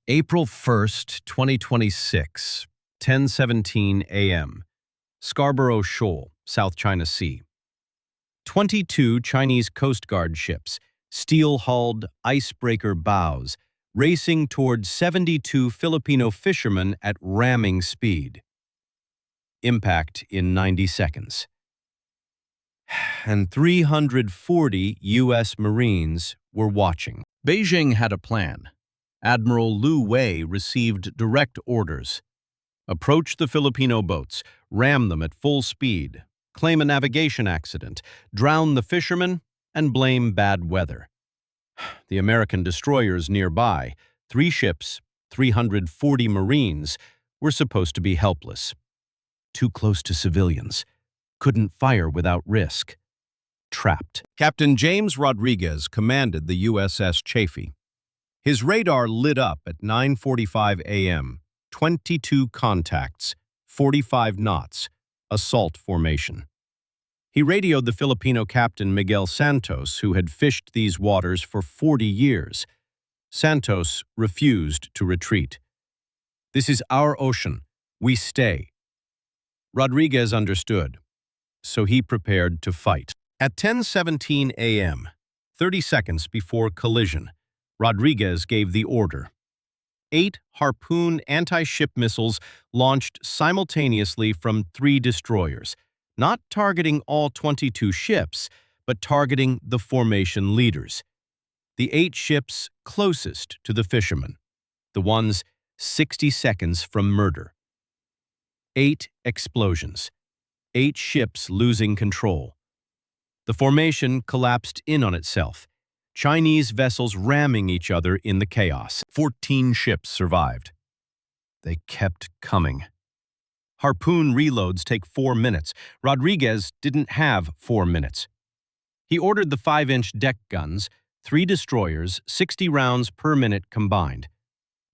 April 1st, 2026, 10:17 a.m. Scarborough Shoal, South China Sea. 22 Chinese Coast Guard ships, steel-hulled icebreaker bows, racing toward 72 Filipino fishermen at ramming speed. Impact in 90 seconds. And 340 U.S. Marines were watching. Beijing had a plan. Admiral Liu Wei received direct orders. Approach the Filipino boats, ram them at full speed, claim a navigation accident, drown the fishermen, and blame bad weather. The American destroyers nearby, 3 ships, 340 Marines, were supposed to be helpless. Too close to civilians. Couldn't fire without risk. Trapped. Captain James Rodriguez commanded the USS Chafee. His radar lit up at 9:45 a.m., 22 contacts, 45 knots, assault formation. He radioed the Filipino captain Miguel Santos, who had fished these waters for 40 years. Santos refused to retreat. "This is our ocean. We stay." Rodriguez understood, so he prepared to fight. At 10:17 a.m., 30 seconds before collision, Rodriguez gave the order. 8 Harpoon anti-ship missiles launched simultaneously from 3 destroyers, not targeting all 22 ships, but targeting the formation leaders. The 8 ships closest to the fishermen, the ones 60 seconds from murder. 8 explosions, 8 ships losing control. The formation collapsed in on itself, Chinese vessels ramming each other in the chaos. 14 ships survived. They kept coming. Harpoon reloads take 4 minutes. Rodriguez didn't have 4 minutes. He ordered the 5-inch deck guns, 3 destroyers, 60 rounds per minute combined.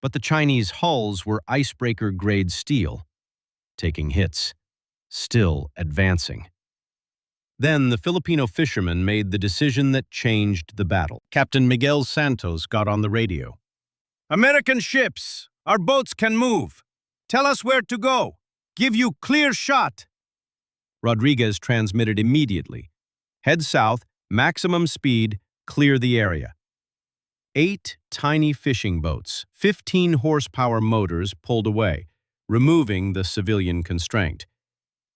But the Chinese hulls were icebreaker-grade steel, taking hits, still advancing. Then the Filipino fishermen made the decision that changed the battle. Captain Miguel Santos got on the radio. "American ships! Our boats can move! Tell us where to go! Give you clear shot!" Rodriguez transmitted immediately. "Head south, maximum speed, clear the area." 8 tiny fishing boats, 15 horsepower motors pulled away, removing the civilian constraint.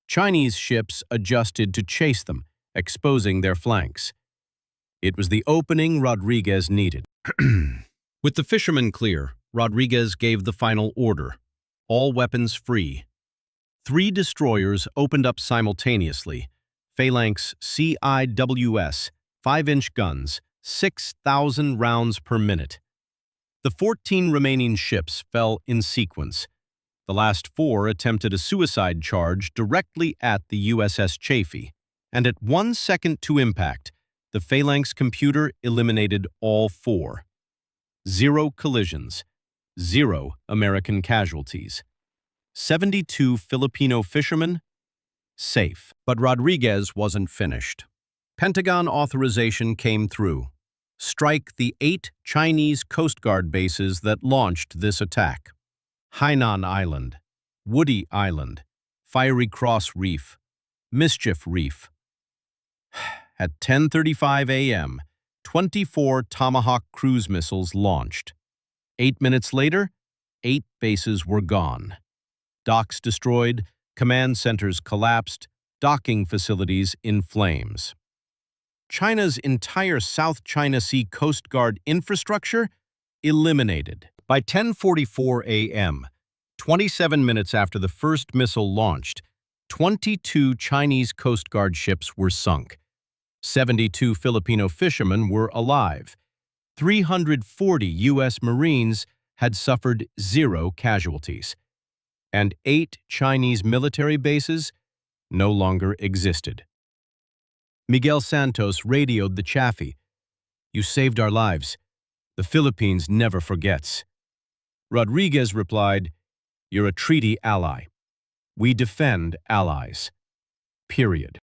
Chinese ships adjusted to chase them, exposing their flanks. It was the opening Rodriguez needed. With the fishermen clear, Rodriguez gave the final order. All weapons free. 3 destroyers opened up simultaneously. Phalanx CIWS, 5-inch guns, 6,000 rounds per minute. The 14 remaining ships fell in sequence. The last 4 attempted a suicide charge directly at the USS Chafee, and at 1 second to impact, the Phalanx computer eliminated all 4. 0 collisions, 0 American casualties. 72 Filipino fishermen, safe. But Rodriguez wasn't finished. Pentagon authorization came through. Strike the 8 Chinese Coast Guard bases that launched this attack. Hainan Island, Woody Island, Fiery Cross Reef, Mischief Reef. At 10:35 a.m., 24 Tomahawk cruise missiles launched. 8 minutes later, 8 bases were gone. Docks destroyed, command centers collapsed, docking facilities in flames. China's entire South China Sea Coast Guard infrastructure eliminated. By 10:44 a.m., 27 minutes after the first missile launched, 22 Chinese Coast Guard ships were sunk. 72 Filipino fishermen were alive. 340 U.S. Marines had suffered 0 casualties. And 8 Chinese military bases no longer existed. Miguel Santos radioed the Chafee. "You saved our lives. The Philippines never forgets." Rodriguez replied, "You're a treaty ally. We defend allies. Period."